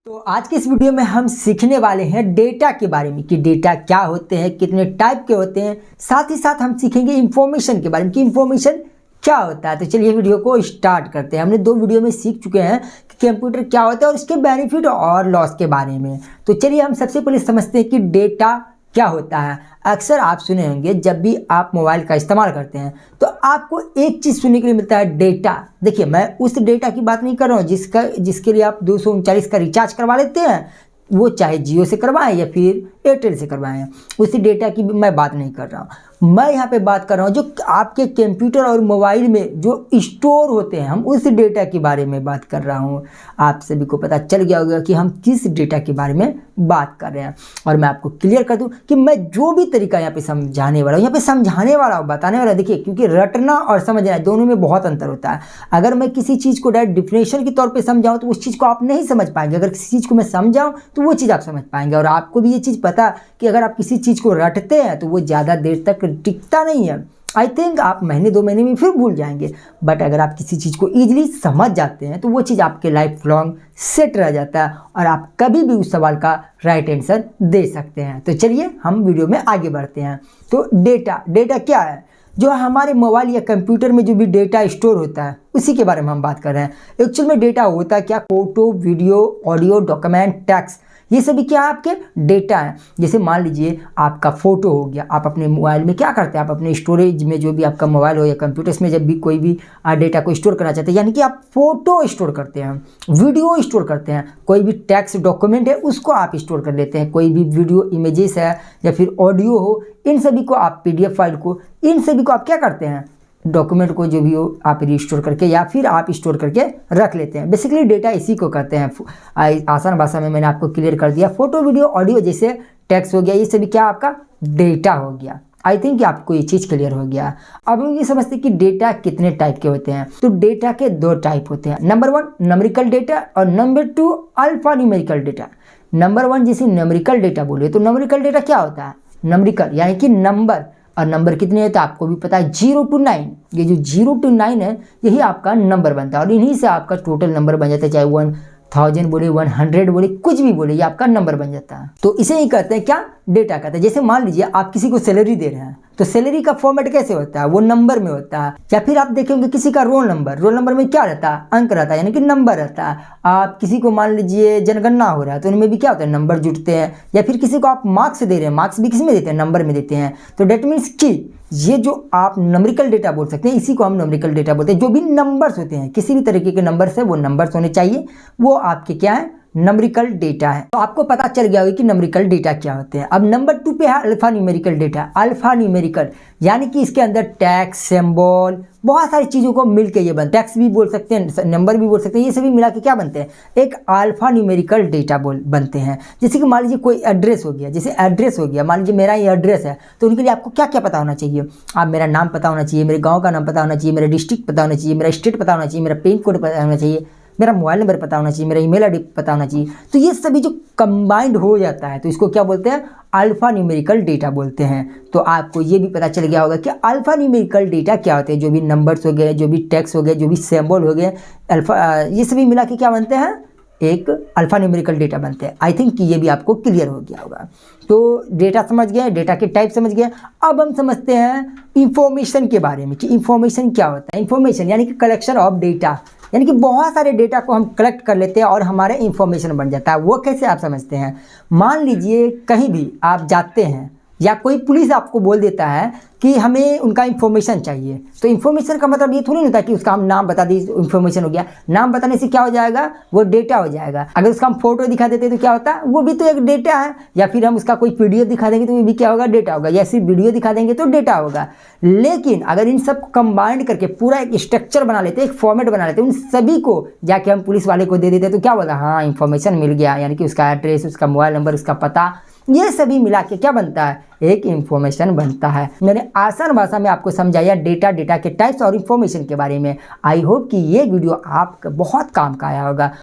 तो आज के इस वीडियो में हम सीखने वाले हैं डेटा के बारे में कि डेटा क्या होते हैं, कितने टाइप के होते हैं। साथ ही साथ हम सीखेंगे इंफॉर्मेशन के बारे में कि इंफॉर्मेशन क्या होता है। तो चलिए वीडियो को स्टार्ट करते हैं। हमने 2 वीडियो में सीख चुके हैं कि कंप्यूटर क्या होता है और इसके बेनिफिट और लॉस के बारे में। तो चलिए हम सबसे पहले समझते हैं कि डेटा क्या होता है। अक्सर आप सुने होंगे जब भी आप मोबाइल का इस्तेमाल करते हैं तो आपको एक चीज़ सुनने के लिए मिलता है, डेटा। देखिए, मैं उस डेटा की बात नहीं कर रहा हूँ जिसके लिए आप 239 का रिचार्ज करवा लेते हैं, वो चाहे जियो से करवाएं या फिर एयरटेल से करवाएं। उसी डेटा की मैं बात नहीं कर रहा हूँ। मैं यहाँ पे बात कर रहा हूँ जो आपके कंप्यूटर और मोबाइल में जो स्टोर होते हैं, हम उस डेटा के बारे में बात कर रहा हूँ। आप सभी को पता चल गया होगा कि हम किस डेटा के बारे में बात कर रहे हैं। और मैं आपको क्लियर कर दूँ कि मैं जो भी तरीका यहाँ पे समझाने वाला हूँ, यहाँ पे समझाने वाला हूँ, बताने वाला, देखिए, क्योंकि रटना और समझना दोनों में बहुत अंतर होता है। अगर मैं किसी चीज़ को डायरेक्ट डिफिनेशन के तौर पर समझाऊँ तो उस चीज़ को आप नहीं समझ पाएंगे। अगर किसी चीज़ को मैं समझाऊँ तो वो चीज़ आप समझ पाएंगे। और आपको भी ये चीज़ पता कि अगर आप किसी चीज़ को रटते हैं तो वो ज़्यादा देर तक टिकता नहीं है। आई थिंक आप महीने 2 महीने में फिर भूल जाएंगे। बट अगर आप किसी चीज़ को ईजिली समझ जाते हैं तो वो चीज़ आपके लाइफ लॉन्ग सेट रह जाता है और आप कभी भी उस सवाल का राइट आंसर दे सकते हैं। तो चलिए हम वीडियो में आगे बढ़ते हैं। तो डेटा क्या है? जो हमारे मोबाइल या कंप्यूटर में जो भी डेटा स्टोर होता है उसी के बारे में हम बात कर रहे हैं। एक्चुअल में डेटा होता है क्या? Photo, video, audio, document, text, ये सभी क्या है? आपके डेटा है। जैसे मान लीजिए आपका फ़ोटो हो गया, आप अपने मोबाइल में क्या करते हैं? आप अपने स्टोरेज में, जो भी आपका मोबाइल हो या कंप्यूटर्स में, जब भी कोई भी डेटा को स्टोर करना चाहते हैं, यानी कि आप फ़ोटो स्टोर करते हैं, वीडियो स्टोर करते हैं, कोई भी टेक्स्ट डॉक्यूमेंट है उसको आप स्टोर कर लेते हैं, कोई भी वीडियो इमेजेस है या फिर ऑडियो हो, इन सभी को आप PDF फाइल को, इन सभी को आप क्या करते हैं? डॉक्यूमेंट को जो भी हो आप रिस्टोर करके या फिर आप स्टोर करके रख लेते हैं। बेसिकली डेटा इसी को कहते हैं। आसान भाषा में मैंने आपको क्लियर कर दिया। फोटो, वीडियो, ऑडियो, जैसे टेक्स्ट हो गया, ये सभी क्या आपका डेटा हो गया। आई थिंक कि आपको ये चीज़ क्लियर हो गया। अब हम ये समझते हैं कि डेटा कितने टाइप के होते हैं। तो डेटा के 2 टाइप होते हैं। नंबर 1 न्यूमेरिकल डेटा और number 2 alpha numerical data. Number 1 जैसे न्यूमेरिकल डेटा बोले तो न्यूमेरिकल डेटा क्या होता है? न्यूमेरिकल यानी कि नंबर, और नंबर कितने होते हैं आपको भी पता है, 0 to 9। ये जो 0 to 9 है यही आपका नंबर बनता है और इन्हीं से आपका टोटल नंबर बन जाता है। चाहे 1000 बोले, 100 बोले, कुछ भी बोले, ये आपका नंबर बन जाता है। तो इसे ही कहते हैं क्या? डेटा कहते हैं। जैसे मान लीजिए आप किसी को सैलरी दे रहे हैं तो सैलरी का फॉर्मेट कैसे होता है? वो नंबर में होता है। या फिर आप देखेंगे किसी का रोल नंबर में क्या रहता है? अंक रहता है, यानी कि नंबर रहता है। आप किसी को मान लीजिए जनगणना हो रहा है तो उनमें भी क्या होता है? नंबर जुटते हैं। या फिर किसी को आप मार्क्स दे रहे हैं, मार्क्स भी किस में देते हैं? नंबर में देते हैं। तो डेट मीन्स कि ये जो आप न्यूमेरिकल डेटा बोल सकते हैं, इसी को हम न्यूमेरिकल डेटा बोलते हैं। जो भी नंबर्स होते हैं, किसी भी तरीके के नंबर्स है, वो नंबर्स होने चाहिए, वो आपके क्या है? न्यूमेरिकल डेटा है। तो आपको पता चल गया होगा कि न्यूमेरिकल डेटा क्या होते हैं। अब नंबर 2 पे है alpha numerical data. Alpha numerical यानी कि इसके अंदर टैक्स, सिंबल, बहुत सारी चीज़ों को मिलकर ये बनता है। टैक्स भी बोल सकते हैं, नंबर भी बोल सकते हैं, ये सभी मिला के क्या बनते हैं? एक अल्फा न्यूमेरिकल डेटा बनते हैं। जैसे कि मान लीजिए कोई एड्रेस हो गया, जैसे एड्रेस हो गया, मान लीजिए मेरा ये एड्रेस है, तो उनके लिए आपको क्या क्या पता होना चाहिए? आप मेरा नाम पता होना चाहिए, मेरे गाँव का नाम पता होना चाहिए, मेरा डिस्ट्रिक्ट पता होना चाहिए, मेरा स्टेट पता होना चाहिए, मेरा पिन कोड पता होना चाहिए, मेरा मोबाइल नंबर पता होना चाहिए, मेरा ईमेल आईडी पता होना चाहिए। तो ये सभी जो कंबाइंड हो जाता है तो इसको क्या बोलते हैं? अल्फा न्यूमेरिकल डेटा बोलते हैं। तो आपको ये भी पता चल गया होगा कि अल्फा न्यूमेरिकल डेटा क्या होते हैं। जो भी नंबर्स हो गए, जो भी टेक्स्ट हो गए, जो भी सिंबल हो गए, अल्फा, ये सभी मिला के क्या बनते हैं? एक अल्फा न्यूमेरिकल डेटा बनते हैं। आई थिंक कि ये भी आपको क्लियर हो गया होगा। तो डेटा समझ गए, डेटा के टाइप समझ गए। अब हम समझते हैं इंफॉर्मेशन के बारे में कि इंफॉर्मेशन क्या होता है। इंफॉर्मेशन यानी कि कलेक्शन ऑफ डेटा, यानी कि बहुत सारे डेटा को हम कलेक्ट कर लेते हैं और हमारे इंफॉर्मेशन बन जाता है। वो कैसे आप समझते हैं? मान लीजिए कहीं भी आप जाते हैं या कोई पुलिस आपको बोल देता है कि हमें उनका इन्फॉर्मेशन चाहिए, तो इन्फॉर्मेशन का मतलब ये थोड़ी नहीं होता कि उसका हम नाम बता दें, इन्फॉर्मेशन हो गया। नाम बताने से क्या हो जाएगा? वो डेटा हो जाएगा। अगर उसका हम फोटो दिखा देते तो क्या होता है? वो भी तो एक डेटा है। या फिर हम उसका कोई PDF दिखा देंगे तो वो भी क्या होगा? डेटा होगा। या सिर्फ वीडियो दिखा देंगे तो डेटा होगा। लेकिन अगर इन सब को कंबाइंड करके पूरा एक स्ट्रक्चर बना लेते, एक फॉर्मेट बना लेते, उन सभी को जाके हम पुलिस वाले को दे देते तो क्या बोला? हाँ, इन्फॉर्मेशन मिल गया, यानी कि उसका एड्रेस, उसका मोबाइल नंबर, उसका पता, ये सभी मिला के क्या बनता है? एक इंफॉर्मेशन बनता है। मैंने आसान भाषा में आपको समझाया डेटा के टाइप्स और इंफॉर्मेशन के बारे में। आई होप कि ये वीडियो आपका बहुत काम का आया होगा।